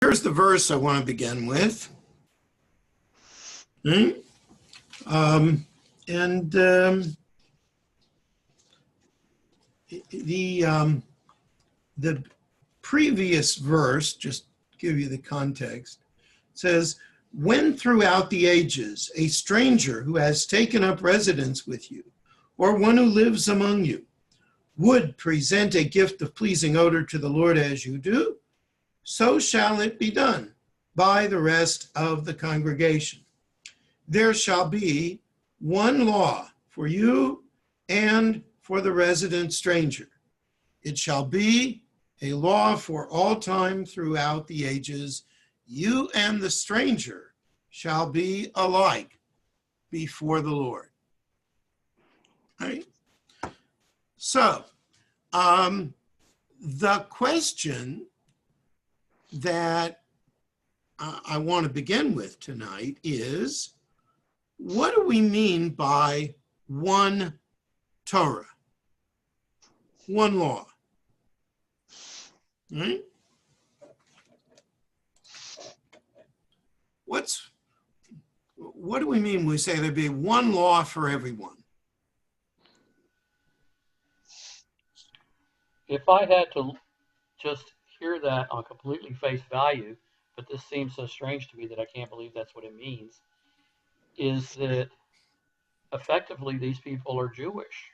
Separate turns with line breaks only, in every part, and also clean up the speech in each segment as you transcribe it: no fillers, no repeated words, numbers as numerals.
Here's the verse I want to begin with. The previous verse, just to give you the context, says, when throughout the ages a stranger who has taken up residence with you, or one who lives among you, would present a gift of pleasing odor to the Lord as you do, so shall it be done by the rest of the congregation. There shall be one law for you and for the resident stranger. It shall be a law for all time throughout the ages. You and the stranger shall be alike before the Lord. Right? So, the question that I want to begin with tonight is, what do we mean by one Torah? One law. Right? What do we mean when we say there'd be one law for everyone?
If I had to just hear that on completely face value, but this seems so strange to me that I can't believe that's what it means, is that effectively these people are Jewish.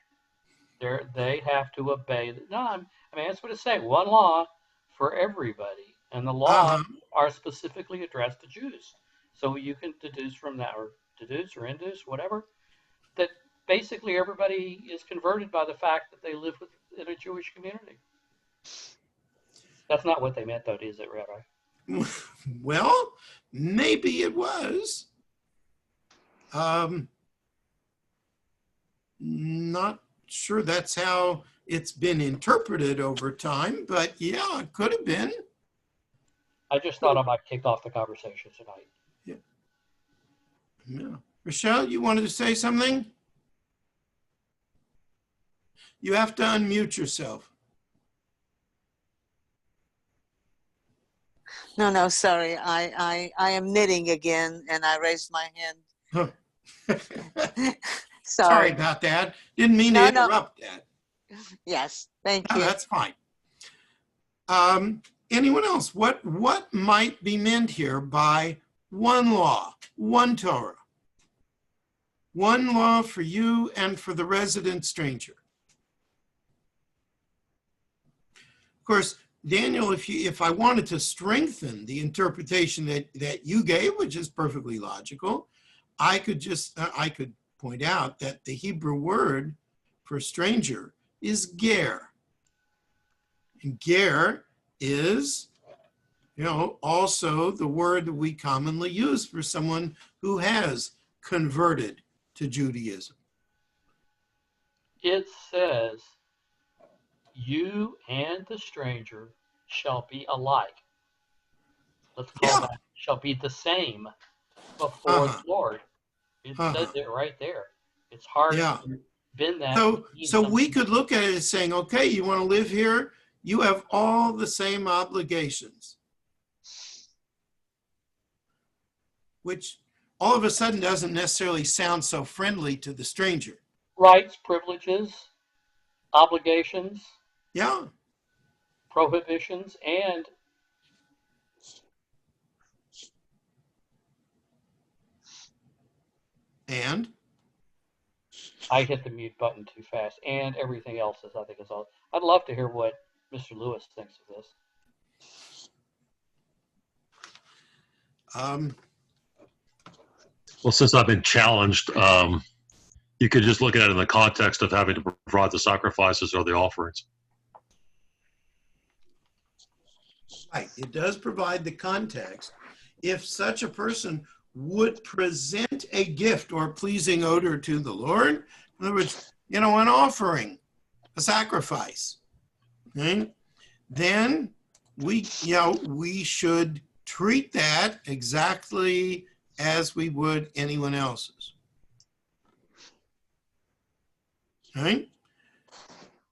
They have to obey. That's what it's saying. One law for everybody, and the laws are specifically addressed to Jews. So you can deduce from that, or induce, whatever, that basically everybody is converted by the fact that they live in a Jewish community. That's not what they meant, though, is it, Rabbi?
Well, maybe it was. Not sure that's how it's been interpreted over time, but yeah, it could have been.
I just thought I might kick off the conversation tonight.
Yeah. Rochelle, you wanted to say something? You have to unmute yourself.
No, sorry. I am knitting again, and I raised my hand.
Huh. Sorry about that. Didn't mean to interrupt that.
Yes, thank you.
That's fine. Anyone else? What might be meant here by one law, one Torah? One law for you and for the resident stranger. Of course, Daniel, if I wanted to strengthen the interpretation that you gave, which is perfectly logical, I could point out that the Hebrew word for stranger is ger. And ger is, also the word that we commonly use for someone who has converted to Judaism.
It says, you and the stranger shall be alike. Let's call that, shall be the same before the Lord. It says it right there. It's hard to bend that.
So we could look at it as saying, okay, you want to live here? You have all the same obligations. Which all of a sudden doesn't necessarily sound so friendly to the stranger.
Rights, privileges, obligations.
Yeah.
Prohibitions, and I hit the mute button too fast, and everything else is, I think, is all. I'd love to hear what Mr. Lewis thinks of this.
Well, since I've been challenged, you could just look at it in the context of having to provide the sacrifices or the offerings.
Right. It does provide the context. If such a person would present a gift or pleasing odor to the Lord, in other words, an offering, a sacrifice, okay? Then we should treat that exactly as we would anyone else's. Right?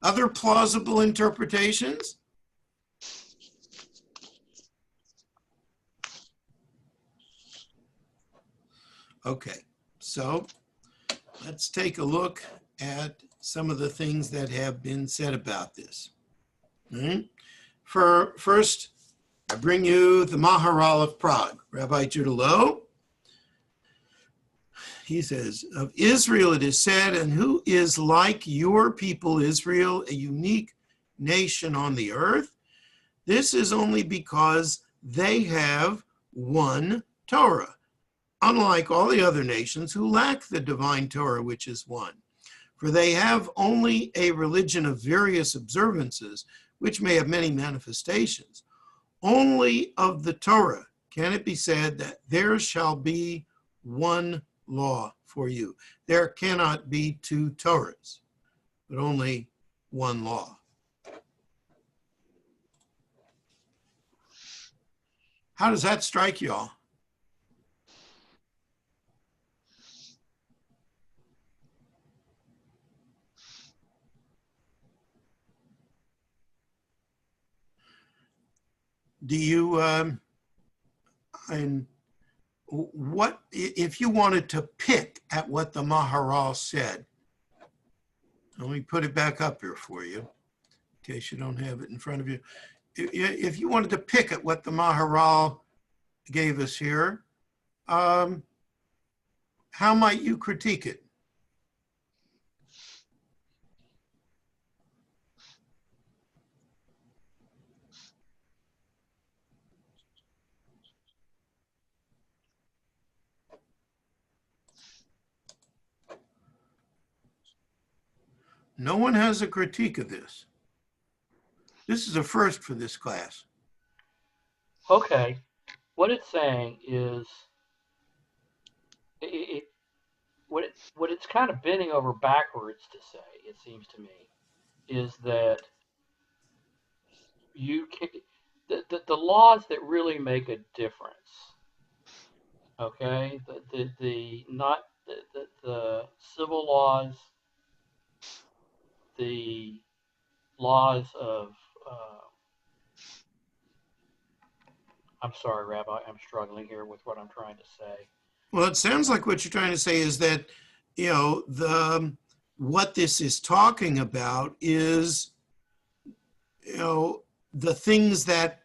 Other plausible interpretations? Okay, so let's take a look at some of the things that have been said about this. All right. First, I bring you the Maharal of Prague, Rabbi Judah Loew. He says, of Israel it is said, and who is like your people Israel, a unique nation on the earth? This is only because they have one Torah, unlike all the other nations who lack the divine Torah, which is one. For they have only a religion of various observances, which may have many manifestations. Only of the Torah can it be said that there shall be one law for you. There cannot be two Torahs, but only one law. How does that strike you all? Do you, and what, if you wanted to pick at what the Maharal said, let me put it back up here for you, in case you don't have it in front of you. If you wanted to pick at what the Maharal gave us here, how might you critique it? No one has a critique of this. This is a first for this class.
Okay, what it's saying is, what it's kind of bending over backwards to say, it seems to me, is that you can, the laws that really make a difference, okay, the civil laws, the laws of I'm sorry, Rabbi, I'm struggling here with what I'm trying to say.
Well, it sounds like what you're trying to say is that, you know, what this is talking about is, you know, the things that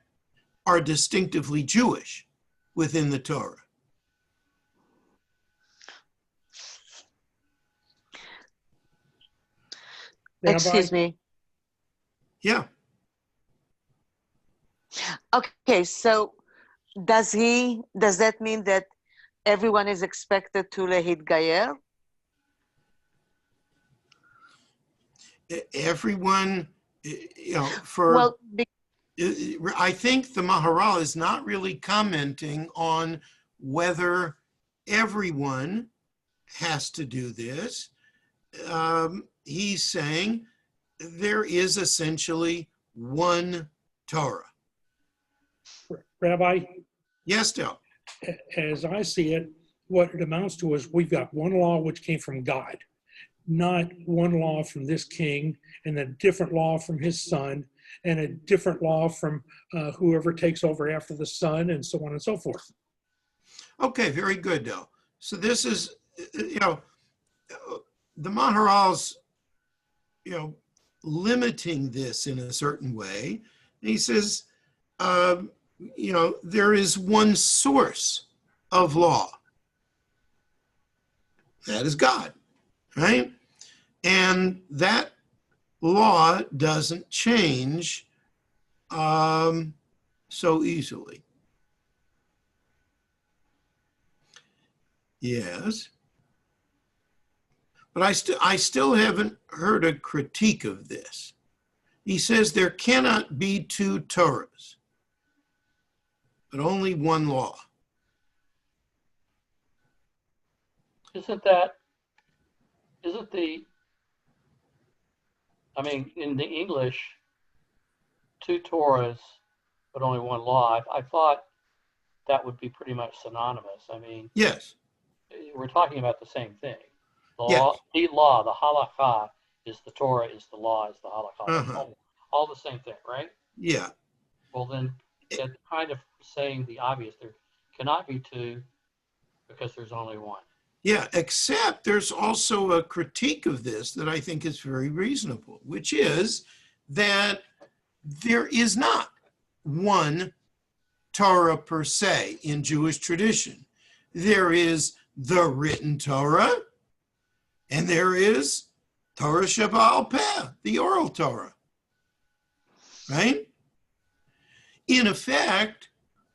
are distinctively Jewish within the Torah.
Excuse me.
Yeah.
Okay, so does that mean that everyone is expected to lehitgayer?
Everyone, you know,
Well,
I think the Maharal is not really commenting on whether everyone has to do this. He's saying there is essentially one Torah.
Rabbi,
Yes, Del.
as I see it, what it amounts to is we've got one law which came from God, not one law from this king and a different law from his son and a different law from whoever takes over after the son and so on and so forth.
Okay, very good, Del. So this is, you know, the Maharal's, you know, limiting this in a certain way. He says, you know, there is one source of law. That is God, right? And that law doesn't change so easily. Yes. But I still haven't heard a critique of this. He says there cannot be two Torahs, but only one law.
I mean, in the English, two Torahs, but only one law. I thought that would be pretty much synonymous. I mean,
Yes.
we're talking about the same thing. The
Yes.
law, the halakha is the Torah, is the law, is the halakha.
Uh-huh.
All the same thing, right?
Yeah.
Well, then, that kind of saying the obvious. There cannot be two because there's only one.
Yeah, except there's also a critique of this that I think is very reasonable, which is that there is not one Torah per se in Jewish tradition. There is the written Torah, and there is Torah Shabbat Peh, the oral Torah, right? In effect,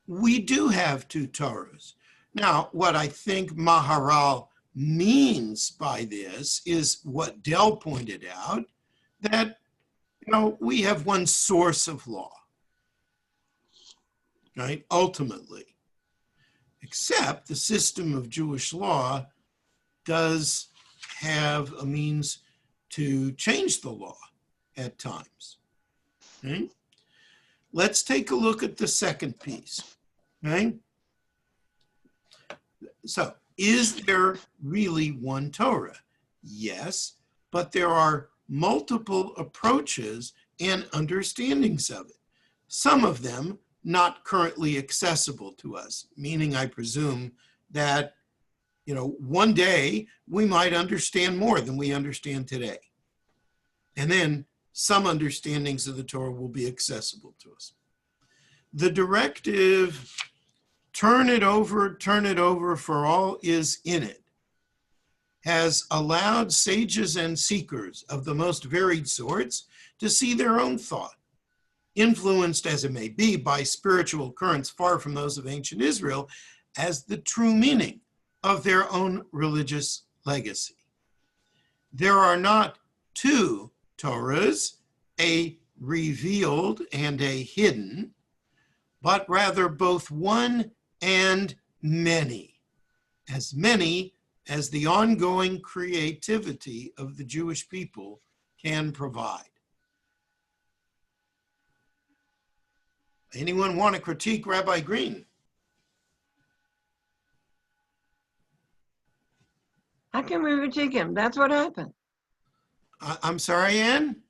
we do have two Torahs. Now, what I think Maharal means by this is what Dell pointed out, that we have one source of law, right? Ultimately, except the system of Jewish law does have a means to change the law at times. Okay? Let's take a look at the second piece. Okay? So, is there really one Torah? Yes, but there are multiple approaches and understandings of it. Some of them not currently accessible to us, meaning I presume that, one day we might understand more than we understand today. And then some understandings of the Torah will be accessible to us. The directive, turn it over, for all is in it, has allowed sages and seekers of the most varied sorts to see their own thought, influenced as it may be by spiritual currents far from those of ancient Israel, as the true meaning of their own religious legacy. There are not two Torahs, a revealed and a hidden, but rather both one and many as the ongoing creativity of the Jewish people can provide. Anyone want to critique Rabbi Green?
How can we critique him? That's what happened.
I'm sorry, Ann?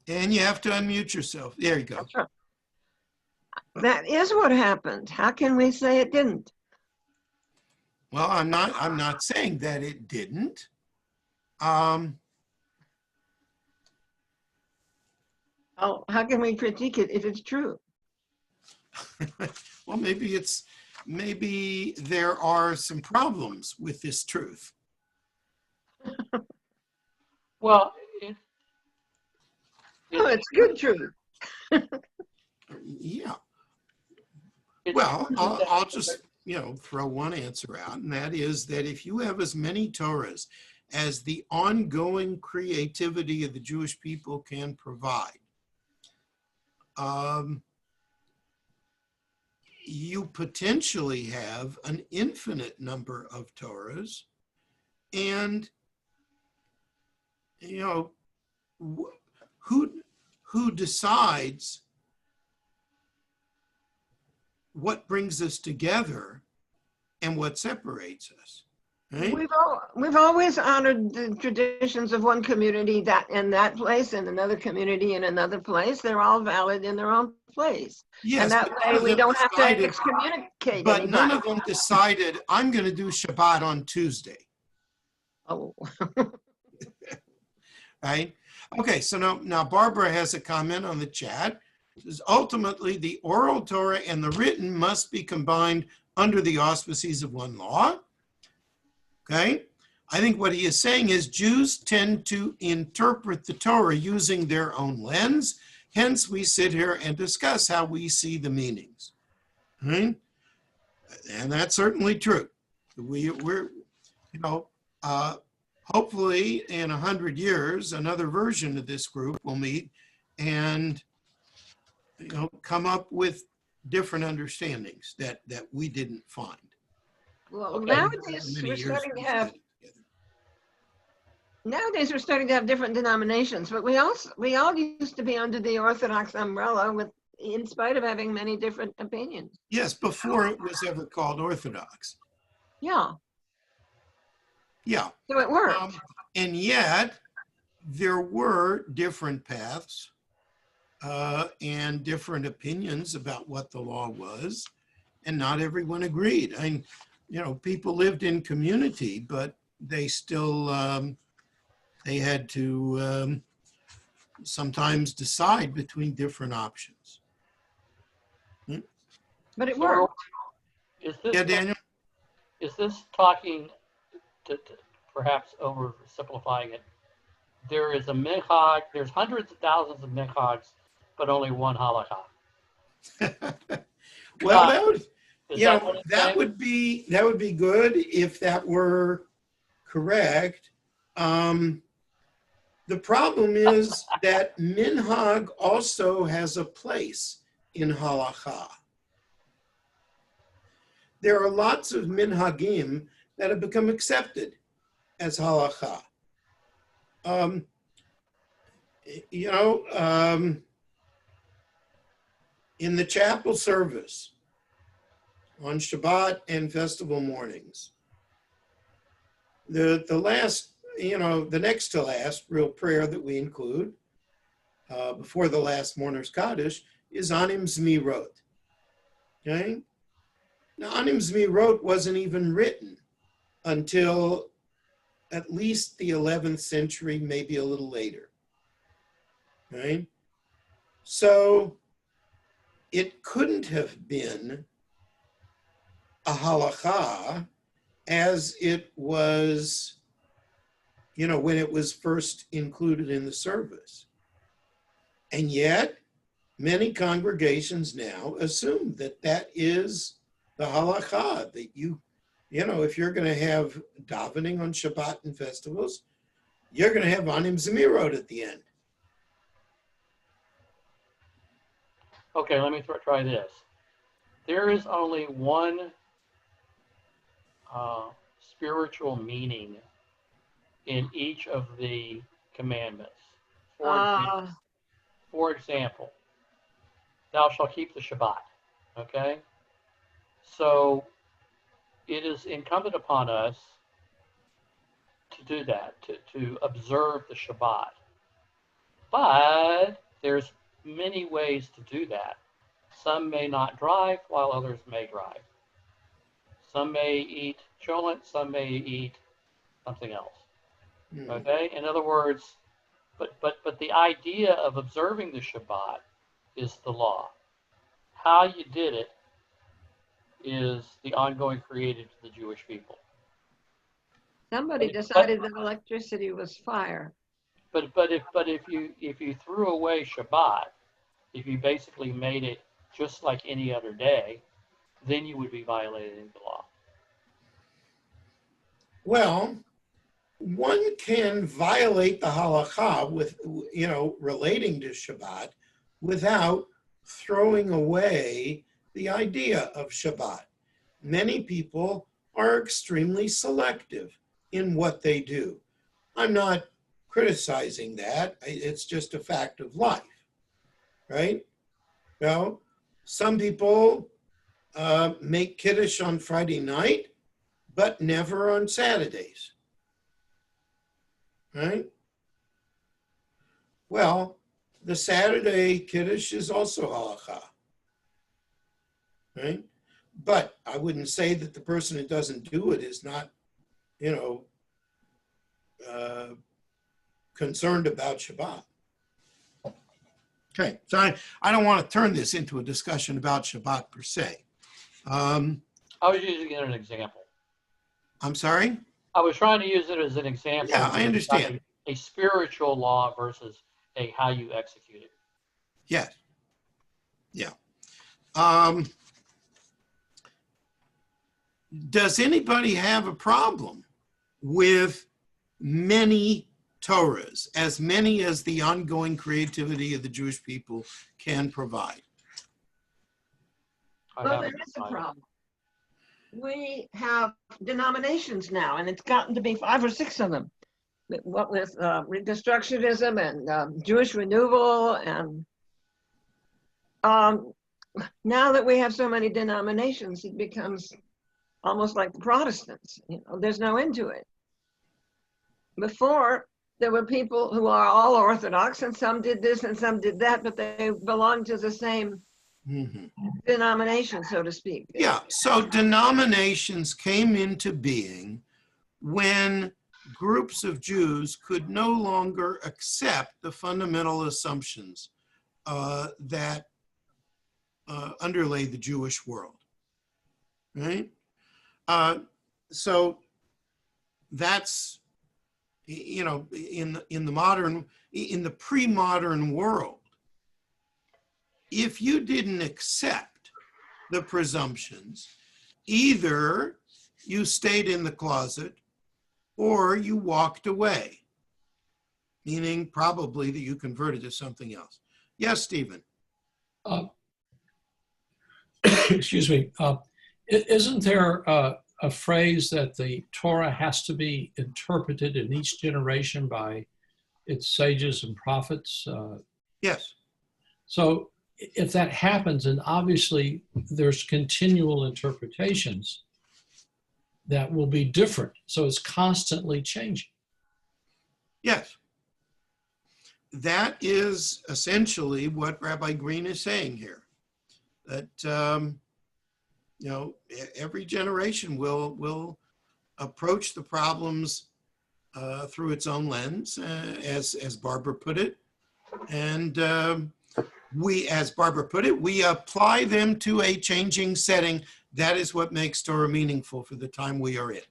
And you have to unmute yourself. There you go.
That's right. That is what happened. How can we say it didn't?
Well, I'm not saying that it didn't.
Oh, how can we critique it if it's true?
Well, maybe there are some problems with this truth.
Well,
It's good truth.
Yeah.
it's
Well,
true
I'll
that-
just, throw one answer out, and that is that if you have as many Torahs as the ongoing creativity of the Jewish people can provide, you potentially have an infinite number of Torahs, and who decides what brings us together and what separates us, right?
We've always honored the traditions of one community that in that place and another community in another place. They're all valid in their own place.
Yes,
and that
but none
way
of
we
them
don't have to
decided-
excommunicate
But
anybody.
none of them decided, I'm going to do Shabbat on Tuesday,
Oh,
right? Okay, so now Barbara has a comment on the chat. It says, ultimately, the oral Torah and the written must be combined under the auspices of one law. Okay? I think what he is saying is Jews tend to interpret the Torah using their own lens. Hence, we sit here and discuss how we see the meanings. Right? And that's certainly true. We're hopefully in 100 years, another version of this group will meet and come up with different understandings that we didn't find.
well,
Okay.
nowadays
Many
we're
years
starting to
we
have
studied together.
Nowadays, we're starting to have different denominations, but we all used to be under the Orthodox umbrella, in spite of having many different opinions.
Yes, before it was ever called Orthodox.
Yeah,
Yeah.
so it worked.
And yet, there were different paths and different opinions about what the law was, and not everyone agreed. People lived in community, but they still, they had to sometimes decide between different options.
But it
So,
worked.
is this
Yeah, Daniel?
is this talking to perhaps oversimplifying it? There is a minhag. There's hundreds of thousands of minhags, but only one halakha.
Well, that would,
Is that what it's
that
saying?
would be good if that were correct. The problem is that minhag also has a place in halakha. There are lots of minhagim that have become accepted as halakha. In the chapel service on Shabbat and festival mornings, the last, the next to last real prayer that we include before the last mourner's Kaddish is Anim Zmirot. Okay? Now, Anim Zmirot wasn't even written until at least the 11th century, maybe a little later. Right? So it couldn't have been a halakha as it was, when it was first included in the service. And yet, many congregations now assume that that is the halakha, that if you're going to have davening on Shabbat and festivals, you're going to have Anim Zemirot at the end.
Okay, let me try this. There is only one spiritual meaning in each of the commandments. For example, thou shalt keep the Shabbat. Okay? So it is incumbent upon us to do that, to observe the Shabbat. But there's many ways to do that. Some may not drive, while others may drive. Some may eat cholent, some may eat something else. Okay? In other words, but the idea of observing the Shabbat is the law. How you did it is the ongoing created to the Jewish people.
Somebody decided that electricity was fire.
But if you threw away Shabbat, if you basically made it just like any other day, then you would be violating the law.
Well, one can violate the halakha with, relating to Shabbat without throwing away the idea of Shabbat. Many people are extremely selective in what they do. I'm not criticizing that. It's just a fact of life, right? Some people make Kiddush on Friday night, but never on Saturdays, right? Well, the Saturday Kiddush is also halakha, right? But I wouldn't say that the person who doesn't do it is not, concerned about Shabbat. Okay, so I don't want to turn this into a discussion about Shabbat per se.
I was using it as an example.
I'm sorry?
I was trying to use it as an example.
Yeah, I understand.
A spiritual law versus how you execute it.
Yes. Yeah. Does anybody have a problem with many Torahs, as many as the ongoing creativity of the Jewish people can provide?
Well, there is a problem. We have denominations now, and it's gotten to be 5 or 6 of them. What with Reconstructionism and Jewish renewal, and now that we have so many denominations, it becomes almost like the Protestants. There's no end to it. Before, there were people who are all Orthodox, and some did this and some did that, but they belonged to the same denomination, so to speak.
Yeah, so denominations came into being when groups of Jews could no longer accept the fundamental assumptions that underlay the Jewish world, right? So that's, you know, in the pre-modern world, if you didn't accept the presumptions, either you stayed in the closet or you walked away, meaning probably that you converted to something else. Yes, Stephen.
Excuse me. Isn't there a phrase that the Torah has to be interpreted in each generation by its sages and prophets?
Yes.
So if that happens, and obviously there's continual interpretations that will be different. So it's constantly changing.
Yes. That is essentially what Rabbi Green is saying here. That, you know, every generation will approach the problems through its own lens, as Barbara put it. And we, as Barbara put it, we apply them to a changing setting. That is what makes Torah meaningful for the time we are in.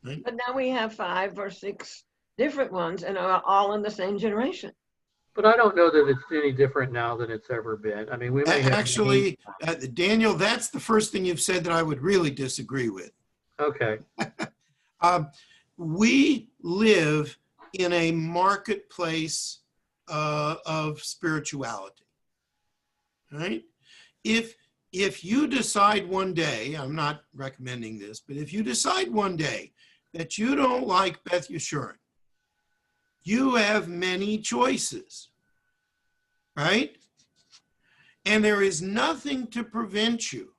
Right?
But now we have 5 or 6 different ones and are all in the same generation.
But I don't know that it's any different now than it's ever been. I mean, we may have
Actually, Daniel, that's the first thing you've said that I would really disagree with.
Okay.
We live in a marketplace of spirituality, right? If you decide one day, I'm not recommending this, but if you decide one day that you don't like Beth Yeshurun, you have many choices, right? And there is nothing to prevent you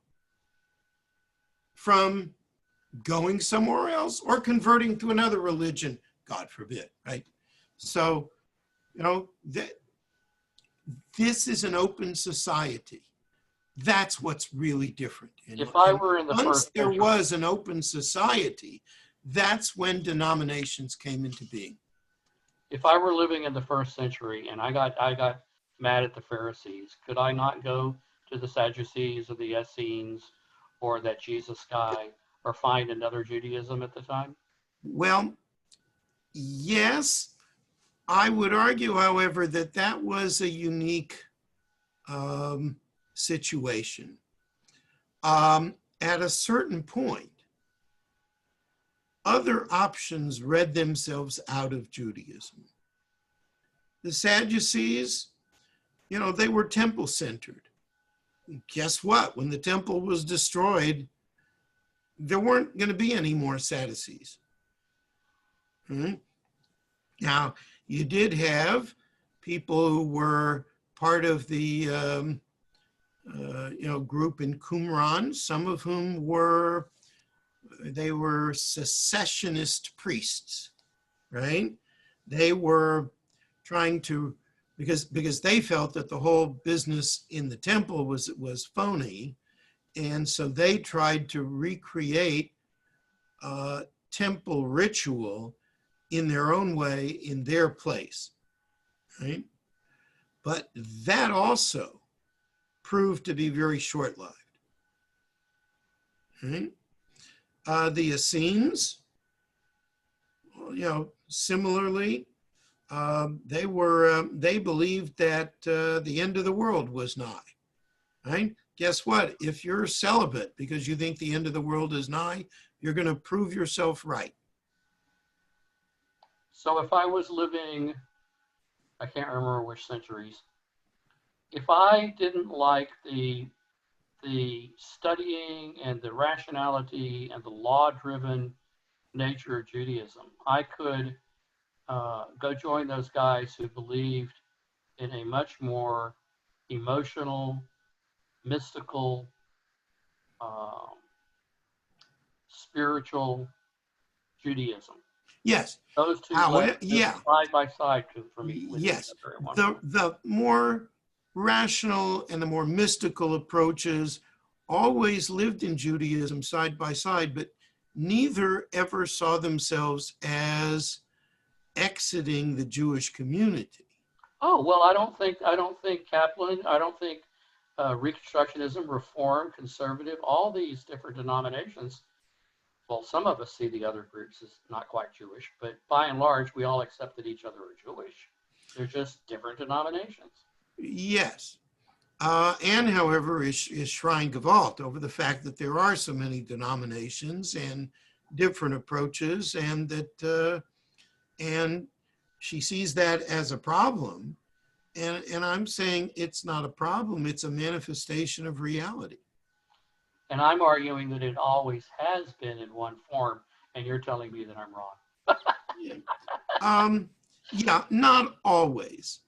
from going somewhere else or converting to another religion, God forbid, right? So, you know, this is an open society. That's what's really different.
If I were in the
once
first
there
century,
was an open society, that's when denominations came into being.
if I were living in the first century and I got mad at the Pharisees, could I not go to the Sadducees or the Essenes or that Jesus guy or find another Judaism at the time?
Well, yes. I would argue, however, that that was a unique situation. At a certain point, other options read themselves out of Judaism. The Sadducees, you know, they were temple-centered. Guess what? When the temple was destroyed, there weren't going to be any more Sadducees. Now, you did have people who were part of the group in Qumran, some of whom were secessionist priests, right? They were trying to, because they felt that the whole business in the temple was phony, and so they tried to recreate temple ritual in their own way, in their place, right? But that also proved to be very short-lived, right? The Essenes, you know, similarly, they believed that the end of the world was nigh, right? Guess what? If you're celibate because you think the end of the world is nigh, you're going to prove yourself right.
So if I was living, I can't remember which centuries, if I didn't like the studying and the rationality and the law-driven nature of Judaism, I could go join those guys who believed in a much more emotional, mystical, spiritual Judaism.
Yes.
Those two
However,
led side by side for me. with each
yes.
other at one point.
The more rational and the more mystical approaches always lived in Judaism side by side, but neither ever saw themselves as exiting the Jewish community.
Oh, well, I don't think Kaplan, I don't think Reconstructionism, Reform, Conservative, all these different denominations, well, some of us see the other groups as not quite Jewish, but by and large, we all accept that each other are Jewish. They're just different denominations.
Yes. And however, is Shrine Gewalt over the fact that there are so many denominations and different approaches, and that and she sees that as a problem. And I'm saying it's not a problem, it's a manifestation of reality.
And I'm arguing that it always has been in one form, and you're telling me that I'm wrong.
Yeah, not always.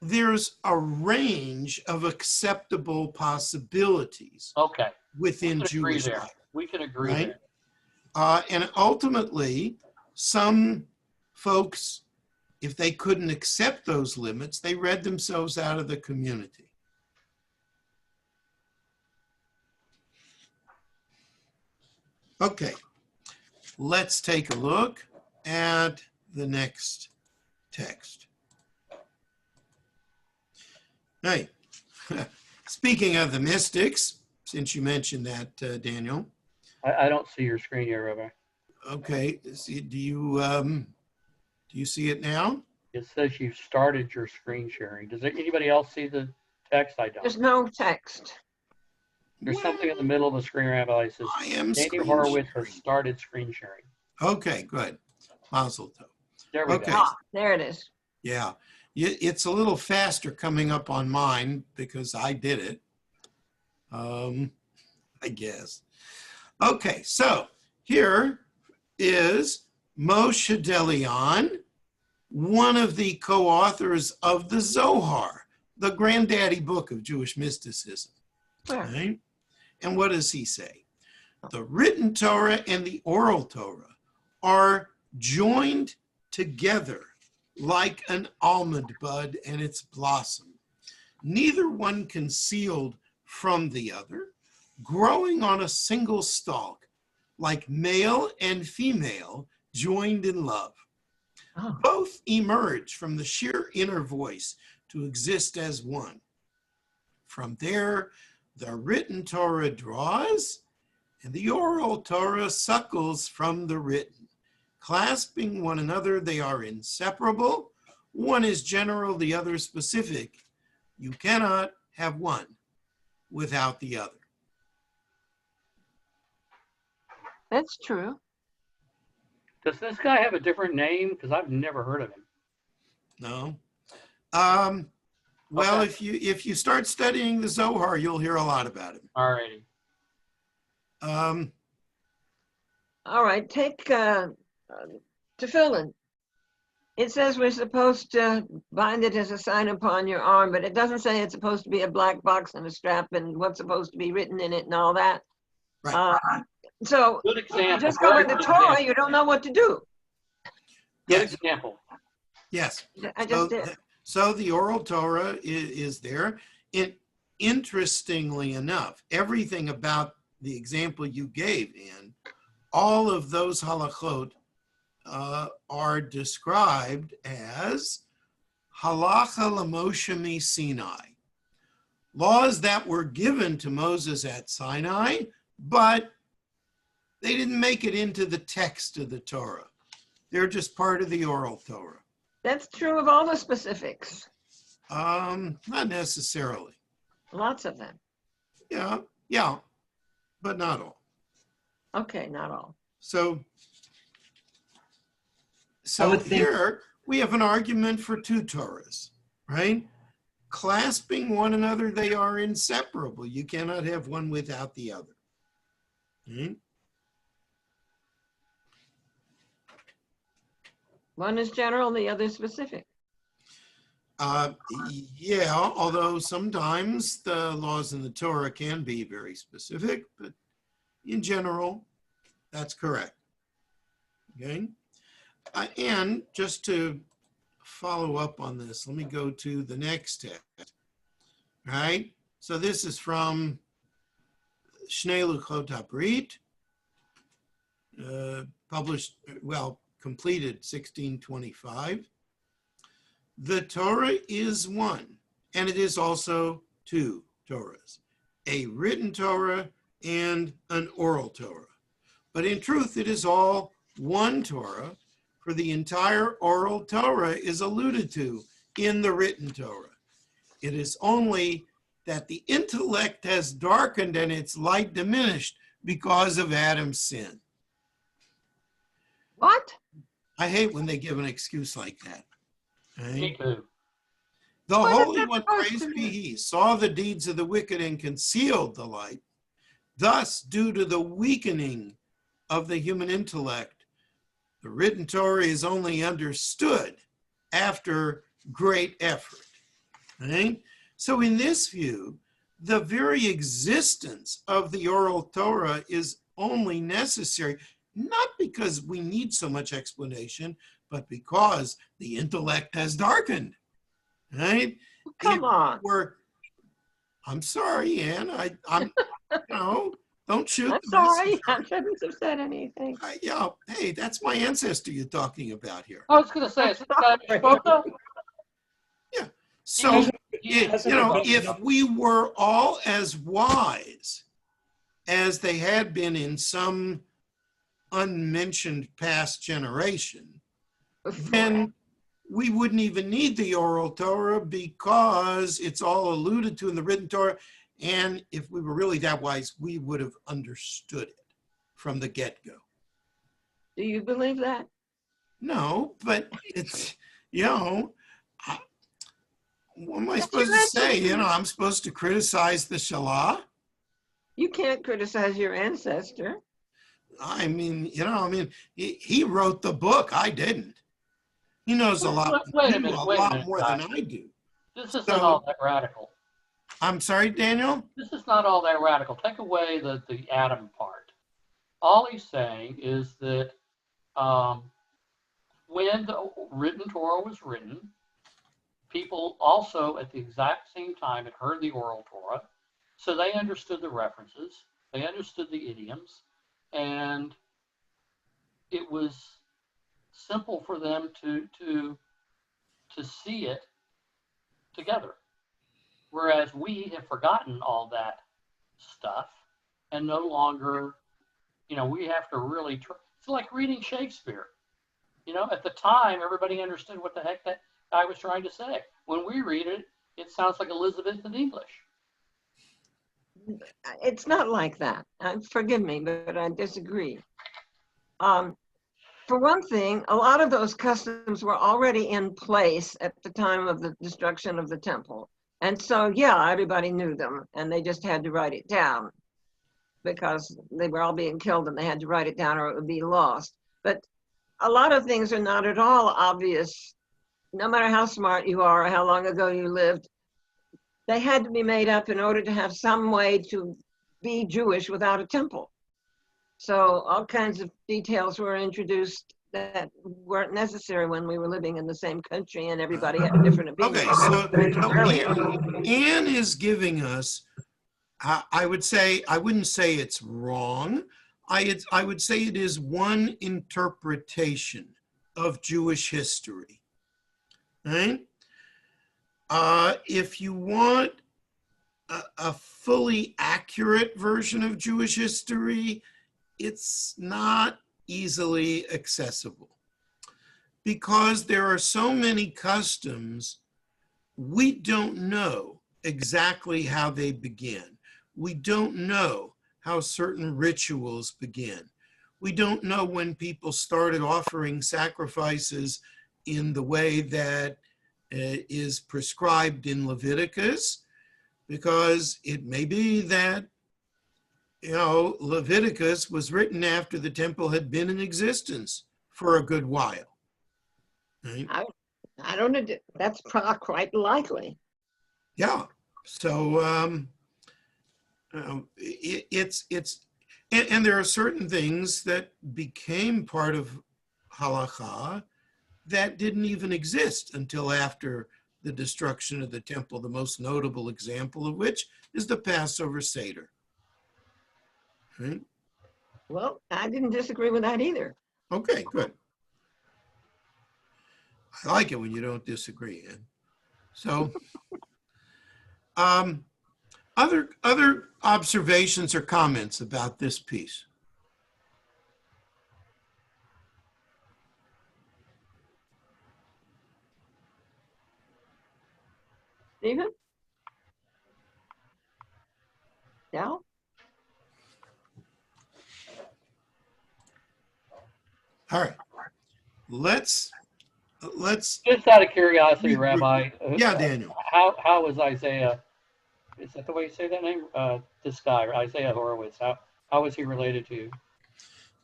There's a range of acceptable possibilities within Jewish life.
We can agree
right?
there.
And ultimately, some folks, if they couldn't accept those limits, they read themselves out of the community. Okay, let's take a look at the next text. Hey, speaking of the mystics, since you mentioned that, Daniel.
I don't see your screen here, Rabbi.
Okay, do you see it now?
It says you've started your screen sharing. Does anybody else see the text? I don't.
There's no text.
There's something in the middle of the screen, Rabbi. It says, Daniel Horwitz has started screen sharing.
Okay, good. Mazel tov.
There we go.
Ah, there it is.
Yeah, it's a little faster coming up on mine because I did it, I guess. Okay, so here is Moshe DeLeon, one of the co-authors of the Zohar, the granddaddy book of Jewish mysticism. Right? And what does he say? The written Torah and the oral Torah are joined together like an almond bud and its blossom, neither one concealed from the other, growing on a single stalk, like male and female joined in love.
Oh.
Both emerge from the sheer inner voice to exist as one. From there, the written Torah draws, and the oral Torah suckles from the written. Clasping one another, they are inseparable. One is general, the other specific. You cannot have one without the other.
That's true.
Does this guy have a different name? Because I've never heard of him.
No. Well,
Okay.
if you start studying the Zohar, you'll hear a lot about him.
All righty.
All right, take tefillin. It says we're supposed to bind it as a sign upon your arm, but it doesn't say it's supposed to be a black box and a strap and what's supposed to be written in it and all that.
Right.
So
Good example.
just go in the Torah, you don't know what to do.
Good
Yes.
example.
Yes.
I just did.
So the oral Torah is there. Interestingly enough, everything about the example you gave, Ann, all of those halachot are described as halacha l'Moshe mi Sinai, laws that were given to Moses at Sinai, but they didn't make it into the text of the Torah. They're just part of the oral Torah.
That's true of all the specifics.
Not necessarily.
Lots of them.
Yeah, but not all.
Okay, not all.
So
would think-
here we have an argument for two Torahs, right? Clasping one another, they are inseparable. You cannot have one without the other. Hmm?
One is general, the other is specific.
Yeah, although sometimes the laws in the Torah can be very specific, but in general, that's correct. Okay? And just to follow up on this, let me go to the next text. All right? So this is from Shnei Luchot HaBrit, published, well, completed 1625. The Torah is one, and it is also two Torahs, a written Torah and an oral Torah. But in truth, it is all one Torah, for the entire oral Torah is alluded to in the written Torah. It is only that the intellect has darkened and its light diminished because of Adam's sin.
What?
I hate when they give an excuse like that.
Me
Right?
too.
The
What is
Holy
that
One,
supposed
praised
to
be
mean?
He, saw the deeds of the wicked and concealed the light. Thus, due to the weakening of the human intellect, the written Torah is only understood after great effort. Right? So in this view, the very existence of the oral Torah is only necessary, not because we need so much explanation, but because the intellect has darkened. Right?
Come on.
I'm sorry, Ann. I'm don't shoot
I'm
the
sorry. I
messenger.
shouldn't have said anything.
Hey, that's my ancestor you're talking about here.
I was going to say, is this guy Mishpota?
So,
hasn't been
if
enough.
we were all as wise as they had been in some unmentioned past generation, then we wouldn't even need the oral Torah because it's all alluded to in the written Torah. And if we were really that wise, we would have understood it from the get-go.
Do you believe that?
No, but it's, what am I
That's
supposed
your
to say?
ancestor.
I'm supposed to criticize the Shalah?
You can't criticize your ancestor.
I mean, he wrote the book. I didn't. He knows a lot,
Wait a
he knew
minute,
a
wait a
lot
minute,
more
guys.
than I do.
This isn't
So-
all that radical.
I'm sorry, Daniel?
This is not all that radical. Take away the Adam part. All he's saying is that when the written Torah was written, people also at the exact same time had heard the oral Torah, so they understood the references, they understood the idioms, and it was simple for them to see it together. Whereas we have forgotten all that stuff and no longer, we have to really it's like reading Shakespeare. At the time, everybody understood what the heck that guy was trying to say. When we read it, it sounds like Elizabethan English.
It's not like that. Forgive me, but I disagree. For one thing, a lot of those customs were already in place at the time of the destruction of the temple. And so, yeah, everybody knew them, and they just had to write it down because they were all being killed and they had to write it down or it would be lost. But a lot of things are not at all obvious, no matter how smart you are or how long ago you lived. They had to be made up in order to have some way to be Jewish without a temple. So all kinds of details were introduced that weren't necessary when we were living in the same country and everybody had different opinions.
Okay, so Anne is giving us, I wouldn't say it's wrong. I would say it is one interpretation of Jewish history. Right? If you want a fully accurate version of Jewish history, it's not easily accessible because there are so many customs, we don't know exactly how they begin. We don't know how certain rituals begin. We don't know when people started offering sacrifices in the way that is prescribed in Leviticus, because it may be that Leviticus was written after the temple had been in existence for a good while. Right?
I don't know. That's quite likely.
Yeah. So it's and there are certain things that became part of halacha that didn't even exist until after the destruction of the temple, the most notable example of which is the Passover Seder. Right?
Well, I didn't disagree with that either.
Okay, good. I like it when you don't disagree, Ann. So, other observations or comments about this piece?
Stephen? No?
All right. Let's
Just out of curiosity, Rabbi.
Yeah, Daniel.
How was Isaiah? Is that the way you say that name? This guy, Isaiah Horwitz. How was he related to you?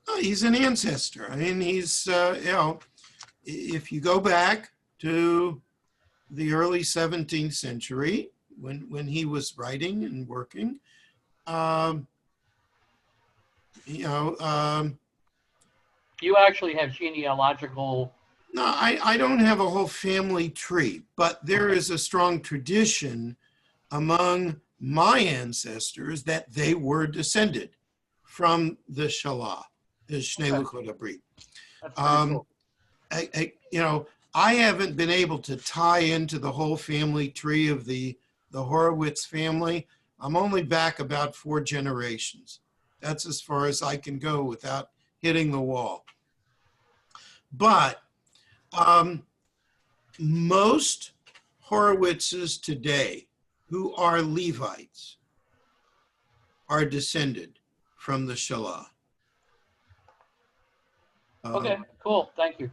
Oh, he's an ancestor. I mean, he's if you go back to the early 17th century when he was writing and working,
You actually have genealogical.
No, I don't have a whole family tree, but there is a strong tradition among my ancestors that they were descended from the Shalah, the Shnei Luchot HaBrit.
That's pretty cool.
I haven't been able to tie into the whole family tree of the Horwitz family. I'm only back about 4 generations. That's as far as I can go without hitting the wall. But most Horwitzes today who are Levites are descended from the Shalah.
Okay, cool. Thank you.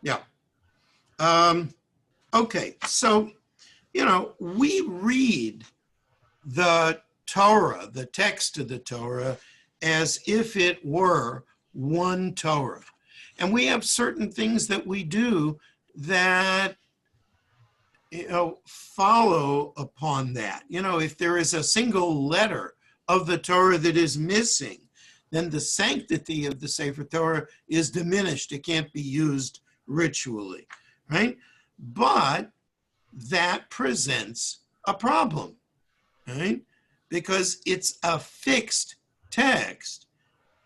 Yeah. Okay, so, we read the Torah, the text of the Torah, as if it were one Torah. And we have certain things that we do that, follow upon that. If there is a single letter of the Torah that is missing, then the sanctity of the Sefer Torah is diminished. It can't be used ritually, right? But that presents a problem, right? Because it's a fixed text.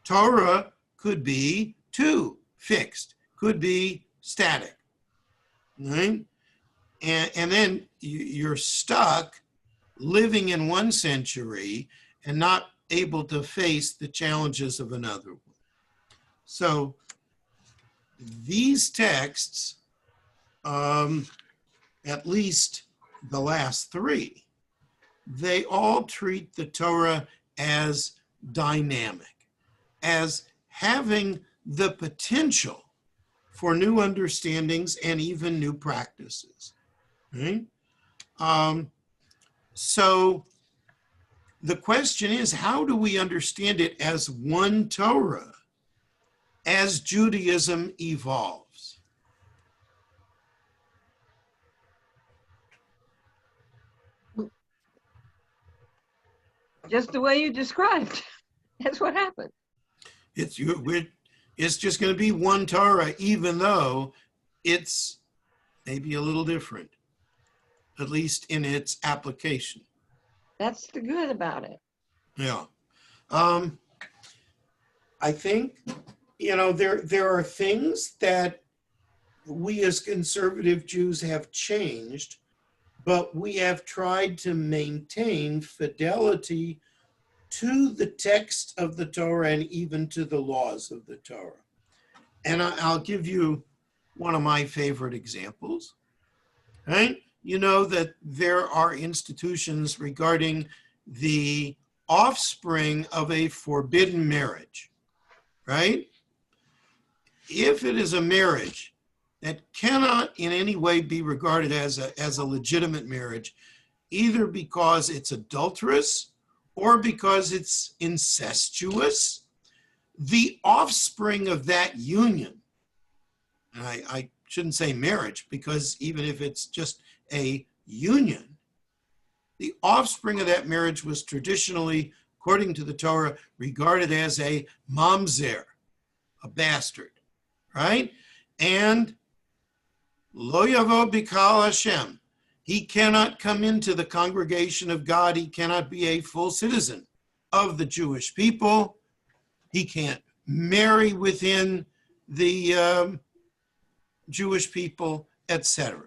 Torah could be too fixed, could be static, right? And then you're stuck living in one century and not able to face the challenges of another one. So these texts, at least the last 3, they all treat the Torah as dynamic, as having the potential for new understandings and even new practices. Right? So the question is, how do we understand it as one Torah as Judaism evolves?
Just the way you described. That's what happened.
It's just going to be one Torah, even though it's maybe a little different, at least in its application.
That's the good about it.
Yeah. I think, there are things that we as conservative Jews have changed, but we have tried to maintain fidelity to the text of the Torah and even to the laws of the Torah. And I'll give you one of my favorite examples, right? You know that there are institutions regarding the offspring of a forbidden marriage, right? If it is a marriage that cannot in any way be regarded as a legitimate marriage, either because it's adulterous or because it's incestuous, the offspring of that union, and I shouldn't say marriage, because even if it's just a union, the offspring of that marriage was traditionally, according to the Torah, regarded as a mamzer, a bastard, right? And lo yavo bikal Hashem. He cannot come into the congregation of God. He cannot be a full citizen of the Jewish people. He can't marry within the Jewish people, etc.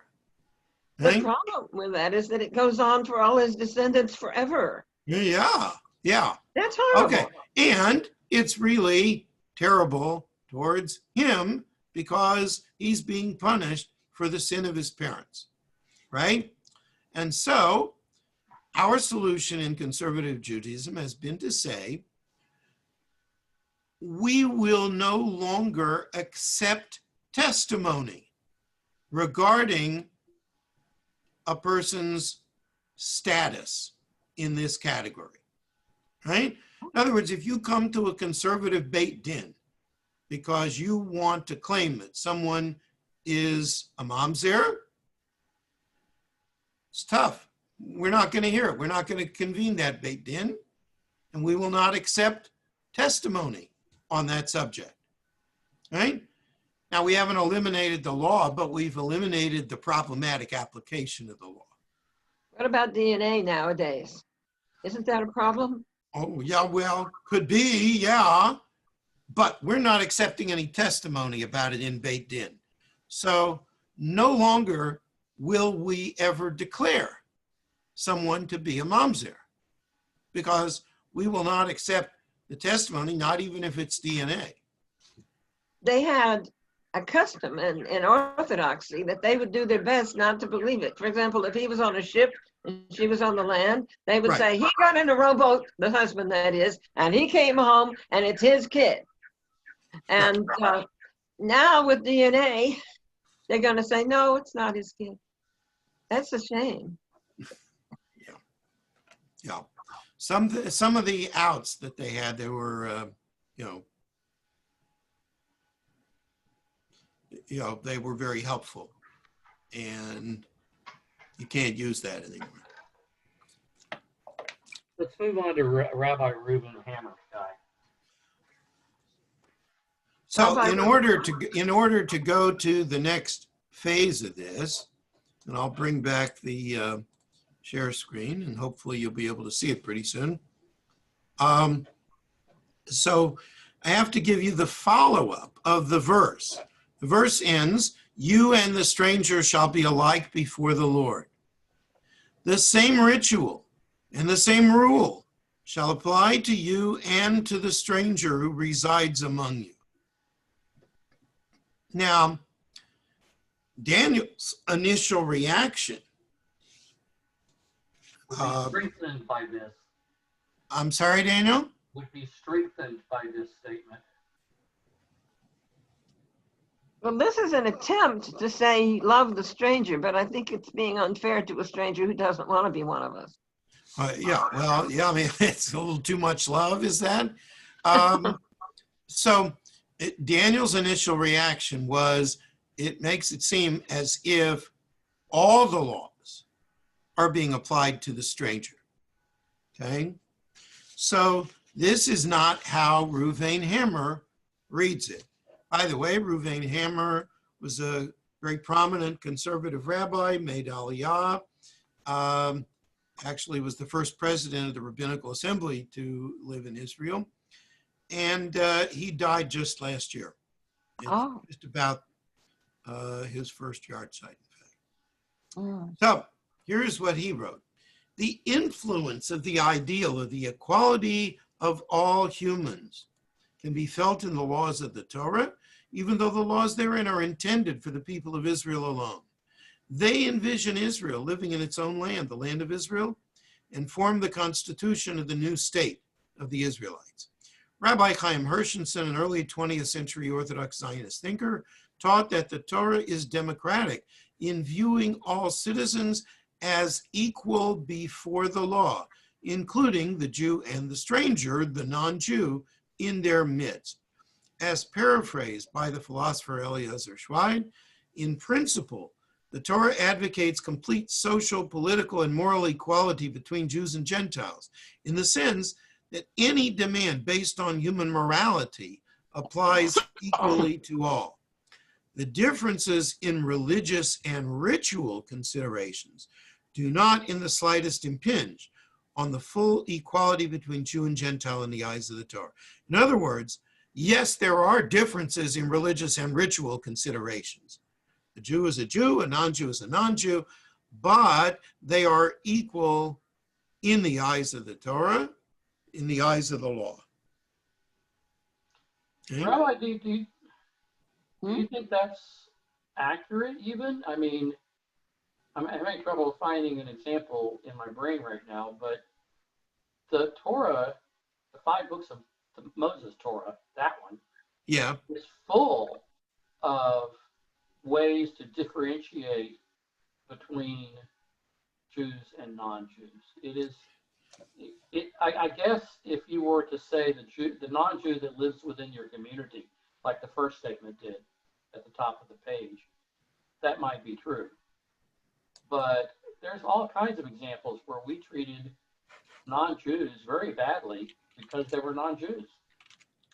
The
Right?
problem with that is that it goes on for all his descendants forever.
Yeah.
That's horrible.
Okay. And it's really terrible towards him because he's being punished for the sin of his parents. Right? And so our solution in conservative Judaism has been to say, we will no longer accept testimony regarding a person's status in this category, right? In other words, if you come to a conservative Beit Din because you want to claim that someone is a mamzer, it's tough. We're not going to hear it. We're not going to convene that Beit Din, and we will not accept testimony on that subject, right? Now, we haven't eliminated the law, but we've eliminated the problematic application of the law.
What about DNA nowadays? Isn't that a problem?
Oh, yeah, well, could be, yeah, but we're not accepting any testimony about it in Beit Din. So no longer will we ever declare someone to be a mamzer because we will not accept the testimony, not even if it's DNA.
They had a custom in Orthodoxy that they would do their best not to believe it. For example, if he was on a ship and she was on the land, they would say, he got in a rowboat, the husband that is, and he came home and it's his kid. And now with DNA, they're going to say, no, it's not his kid. That's a shame.
Yeah. Some of the outs that they had, they were, they were very helpful, and you can't use that anymore.
Let's move on to Rabbi Reuben Hammer guy.
So in order to go to the next phase of this, and I'll bring back the share screen, and hopefully you'll be able to see it pretty soon. So I have to give you the follow-up of the verse. The verse ends, you and the stranger shall be alike before the Lord. The same ritual and the same rule shall apply to you and to the stranger who resides among you. Now, Daniel's initial reaction
would be strengthened by this.
I'm sorry, Daniel?
Would be strengthened by this statement.
Well, this is an attempt to say love the stranger, but I think it's being unfair to a stranger who doesn't want to be one of us.
I mean, it's a little too much love, is that? Daniel's initial reaction was, it makes it seem as if all the laws are being applied to the stranger, okay? So this is not how Reuven Hammer reads it. By the way, Reuven Hammer was a very prominent conservative rabbi, made Aliyah, actually was the first president of the Rabbinical Assembly to live in Israel. And he died just last year. Just about his first yard site, in fact. So here's what he wrote. The influence of the ideal of the equality of all humans can be felt in the laws of the Torah, even though the laws therein are intended for the people of Israel alone. They envision Israel living in its own land, the land of Israel, and form the constitution of the new state of the Israelites. Rabbi Chaim Hershenson, an early 20th century Orthodox Zionist thinker, taught that the Torah is democratic in viewing all citizens as equal before the law, including the Jew and the stranger, the non-Jew, in their midst. As paraphrased by the philosopher Eliezer Schweid, in principle, the Torah advocates complete social, political, and moral equality between Jews and Gentiles, in the sense that any demand based on human morality applies equally to all. The differences in religious and ritual considerations do not in the slightest impinge on the full equality between Jew and Gentile in the eyes of the Torah. In other words, yes, there are differences in religious and ritual considerations. A Jew is a Jew, a non-Jew is a non-Jew, but they are equal in the eyes of the Torah, in the eyes of the law. Okay?
Rabbi, do you think that's accurate even? I mean, I'm having trouble finding an example in my brain right now, but the Torah, the 5 books of the Moses Torah, that one,
Yeah.
is full of ways to differentiate between Jews and non-Jews. It is, I guess if you were to say the non-Jew that lives within your community, like the first statement did at the top of the page, that might be true. But there's all kinds of examples where we treated non-Jews very badly because they were non-Jews.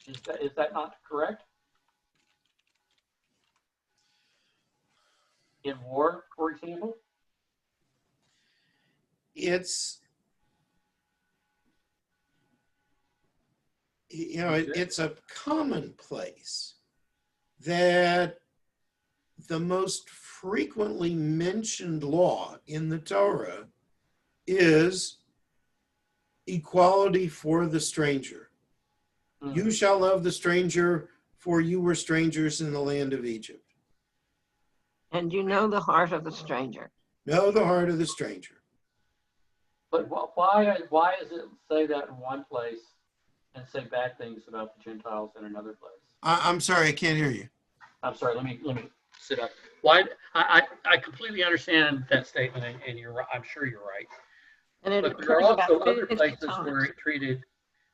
Is that not correct? In war, for example?
It's, you know, it's a commonplace that the most frequently mentioned law in the Torah is equality for the stranger. You shall love the stranger, for you were strangers in the land of Egypt.
And you know the heart of the stranger.
Know the heart of the stranger.
But why does it say that in one place and say bad things about the Gentiles in another place?
I'm sorry, I can't hear you.
I'm sorry. Let me sit up. Why? I completely understand that statement, and you're right. I'm sure you're right.
And it
But there are
occurs about
also other
50
places
times.
where it treated.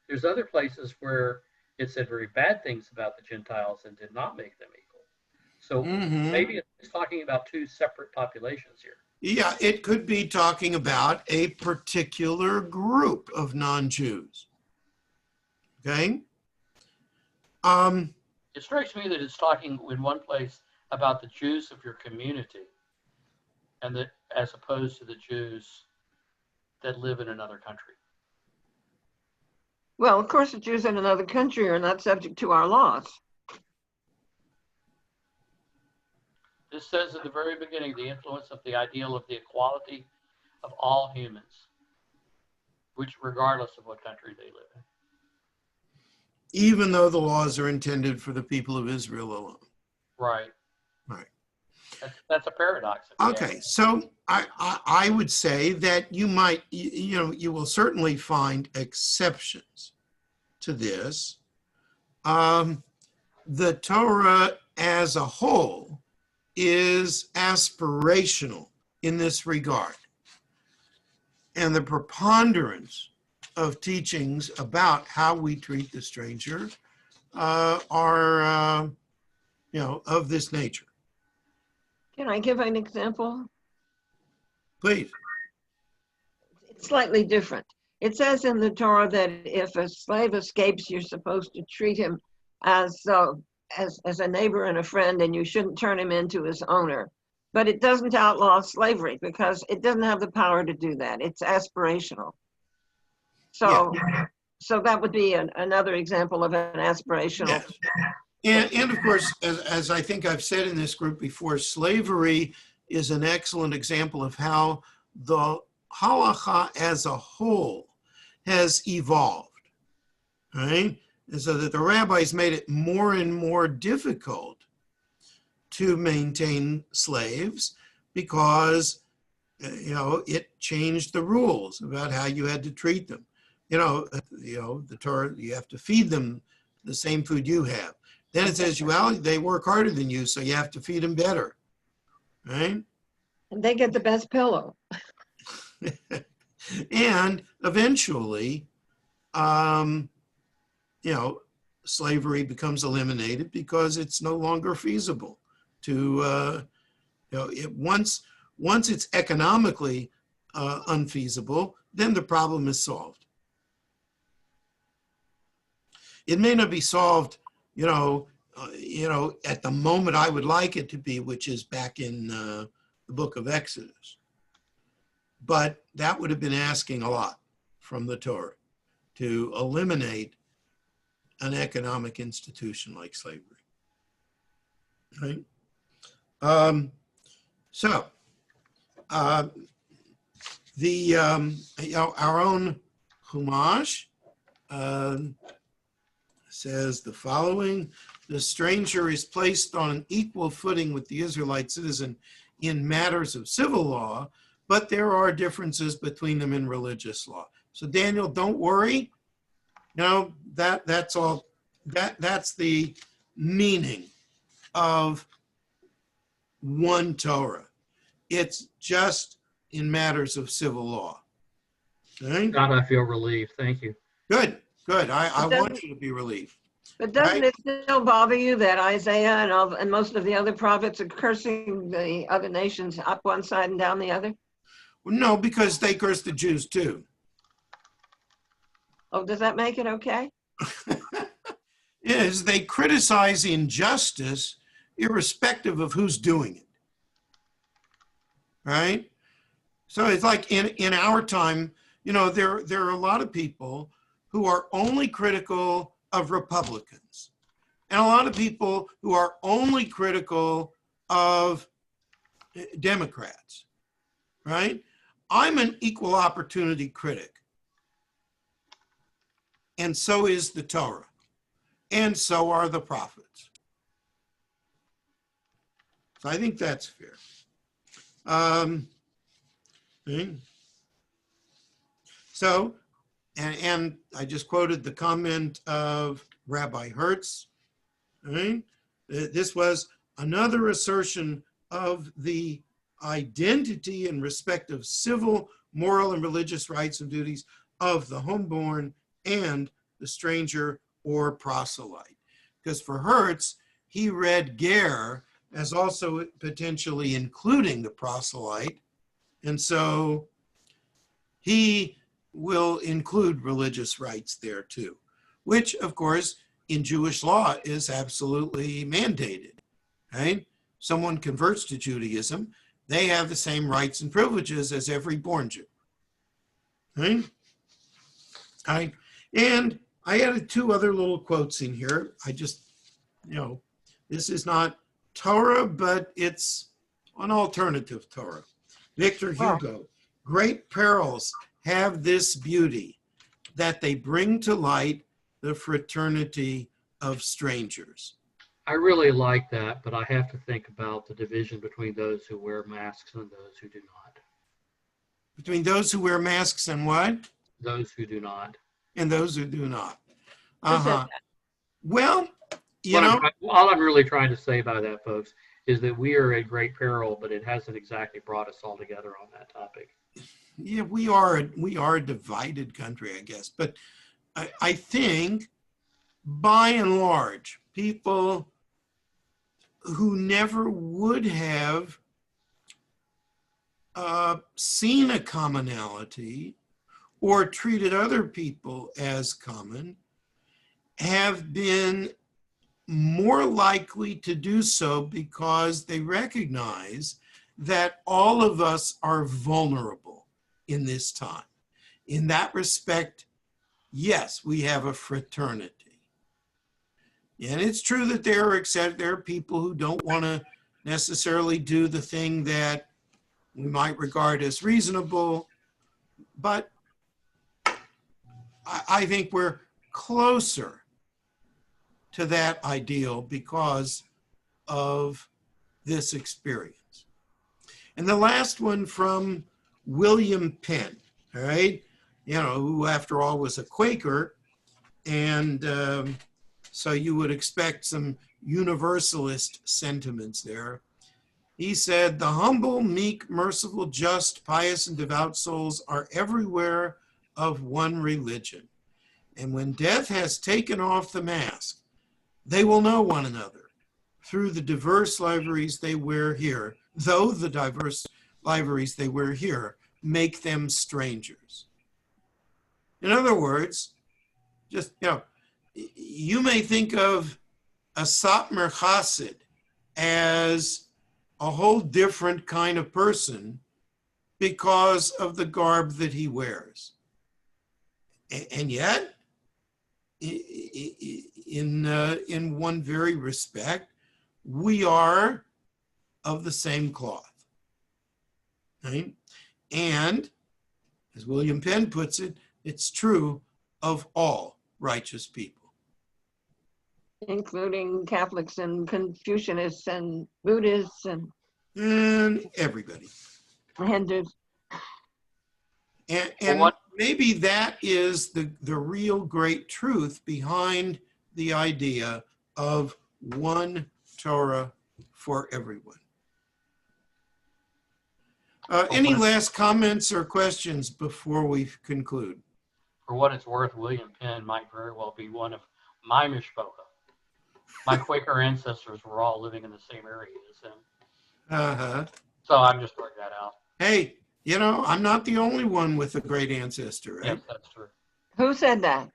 There's other places where it said very bad things about the Gentiles and did not make them equal. So maybe it's talking about 2 separate populations here.
Yeah, it could be talking about a particular group of non-Jews. Okay?
It strikes me that it's talking in one place about the Jews of your community, and that as opposed to the Jews that live in another country.
Well, of course, the Jews in another country are not subject to our laws.
This says at the very beginning the influence of the ideal of the equality of all humans, which regardless of what country they live in.
Even though the laws are intended for the people of Israel alone.
Right.
Right.
That's a paradox.
Okay, so I would say that you might, you will certainly find exceptions to this. The Torah as a whole is aspirational in this regard. And the preponderance of teachings about how we treat the stranger are, of this nature.
Can I give an example?
Please.
It's slightly different. It says in the Torah that if a slave escapes, you're supposed to treat him as a neighbor and a friend, and you shouldn't turn him into his owner. But it doesn't outlaw slavery because it doesn't have the power to do that. It's aspirational. So, so that would be another example of an aspirational.
Yes. And of course, as I think I've said in this group before, slavery is an excellent example of how the halacha as a whole has evolved, right? And so that the rabbis made it more and more difficult to maintain slaves because, it changed the rules about how you had to treat them. The Torah, you have to feed them the same food you have. Then it says, they work harder than you, so you have to feed them better, right?
And they get the best pillow.
And eventually, slavery becomes eliminated because it's no longer feasible to, once it's economically unfeasible, then the problem is solved. It may not be solved, at the moment I would like it to be, which is back in the book of Exodus. But that would have been asking a lot from the Torah to eliminate an economic institution like slavery. Right? Our own Chumash says the following: the stranger is placed on an equal footing with the Israelite citizen in matters of civil law, but there are differences between them in religious law. So Daniel, don't worry. That's all. That's the meaning of one Torah. It's just in matters of civil law. Okay?
God, I feel relieved. Thank you.
Good. I want you to be relieved.
But doesn't it still bother you that Isaiah and most of the other prophets are cursing the other nations up one side and down the other?
Well, no, because they curse the Jews too.
Oh, does that make it okay?
Is they criticize injustice irrespective of who's doing it. Right? So it's like in our time, there are a lot of people who are only critical of Republicans, and a lot of people who are only critical of Democrats, right? I'm an equal opportunity critic, and so is the Torah, and so are the prophets. So I think that's fair. Okay. So, and I just quoted the comment of Rabbi Horwitz. Right? This was another assertion of the identity and respect of civil, moral, and religious rights and duties of the homeborn and the stranger or proselyte. Because for Horwitz, he read ger as also potentially including the proselyte, and so he will include religious rights there too, which of course in Jewish law is absolutely mandated, right? Someone converts to Judaism, they have the same rights and privileges as every born Jew, right? And I added two other little quotes in here. I just, this is not Torah, but it's an alternative Torah. Victor Hugo, great perils have this beauty, that they bring to light the fraternity of strangers.
I really like that, but I have to think about the division between those who wear masks and those who do not.
Between those who wear masks and what?
Those who do not.
And those who do not.
Uh-huh.
Well,
all I'm really trying to say by that, folks, is that we are at great peril, but it hasn't exactly brought us all together on that topic.
Yeah, we are a divided country, I guess. But I think, by and large, people who never would have seen a commonality or treated other people as common have been more likely to do so because they recognize that all of us are vulnerable in this time. In that respect, yes, we have a fraternity. And it's true that there are people who don't want to necessarily do the thing that we might regard as reasonable, but I think we're closer to that ideal because of this experience. And the last one from William Penn, all right, who after all was a Quaker, and so you would expect some universalist sentiments there. He said, "The humble, meek, merciful, just, pious, and devout souls are everywhere of one religion. And when death has taken off the mask, they will know one another through the diverse liveries they wear here, though the diverse liveries they wear here make them strangers." In other words, just, you may think of a Satmar Chassid as a whole different kind of person because of the garb that he wears. And yet, in one very respect, we are of the same cloth. Right? And, as William Penn puts it, it's true of all righteous people.
Including Catholics and Confucianists and Buddhists and
Everybody.
Hindus.
And maybe that is the real great truth behind the idea of one Torah for everyone. Any last comments or questions before we conclude?
For what it's worth, William Penn might very well be one of my mishpocha. My Quaker ancestors were all living in the same area as him.
Uh-huh.
So I'm just throwing that out.
Hey, you know, I'm not the only one with a great ancestor, right?
Yes, that's true.
Who said that?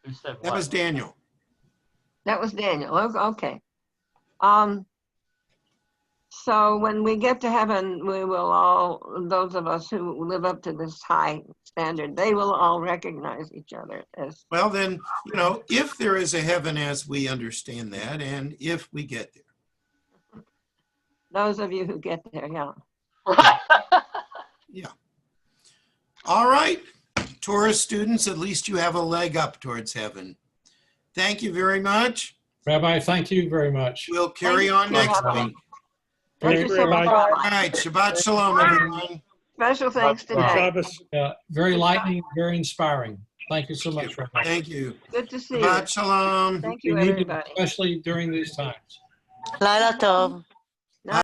Who said what?
That was Daniel.
That was Daniel. Okay. So when we get to heaven, we will all, those of us who live up to this high standard, they will all recognize each other as.
Well, then, you know, if there is a heaven as we understand that, and if we get there.
Those of you who get there, yeah.
Yeah. All right, Torah students, at least you have a leg up towards heaven. Thank you very much.
Rabbi, thank you very much.
We'll carry on next week.
Thank you so much, Rabbi.
All right, Shabbat Shalom, everyone.
Special thanks to Dave.
Shabbos.
Very lightning, very inspiring. Thank you so much, Rabbi.
Thank you.
Good to see you.
Shabbat Shalom.
Thank you,
We need it,
everybody.
especially during these times.
Laila Tov.